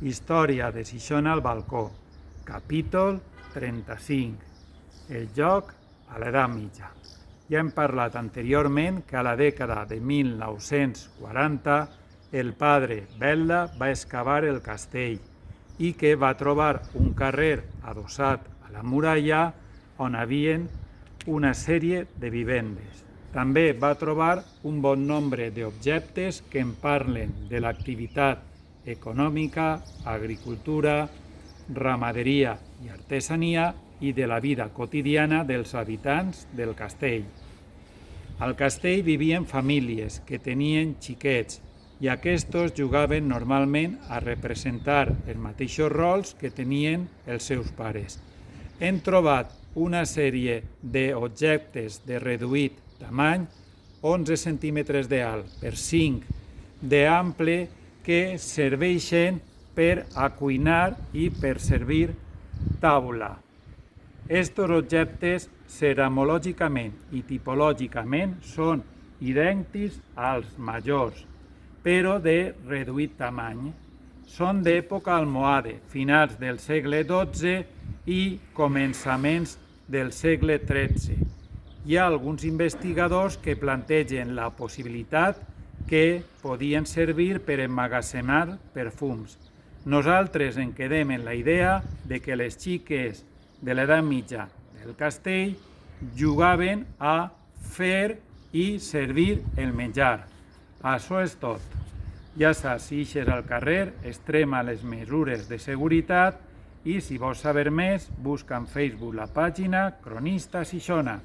Història de Xixona al balcó. Capítol 35. El joc a l'edat mitja. Ja hem parlat anteriorment que a la dècada de 1940 el padre Belda va excavar el castell i que va trobar un carrer adossat a la muralla on havien una sèrie de vivendes. També va trobar un bon nombre d'objectes que en parlen de l'activitat econòmica, agricultura, ramaderia i artesania i de la vida quotidiana dels habitants del castell. Al castell vivien famílies que tenien xiquets i aquests jugaven normalment a representar els mateixos rols que tenien els seus pares. Hem trobat una sèrie d'objectes de reduït tamany, 11 centímetres d'alt per 5 d'ample, que serveixen per a cuinar i per servir taula. Estos objectes ceramològicament i tipològicament són idèntics als majors, però de reduït tamany. Són d'època almohade, finals del segle XII i començaments del segle XIII. Hi ha alguns investigadors que plantegen la possibilitat que podien servir per emmagatzemar perfums. Nosaltres en quedem en la idea de que les xiques de l'edat mitja del castell jugaven a fer i servir el menjar. Això és tot. Ja saps, si ixes al carrer, extrema les mesures de seguretat i si vols saber més, busca en Facebook la pàgina Cronista Xixona.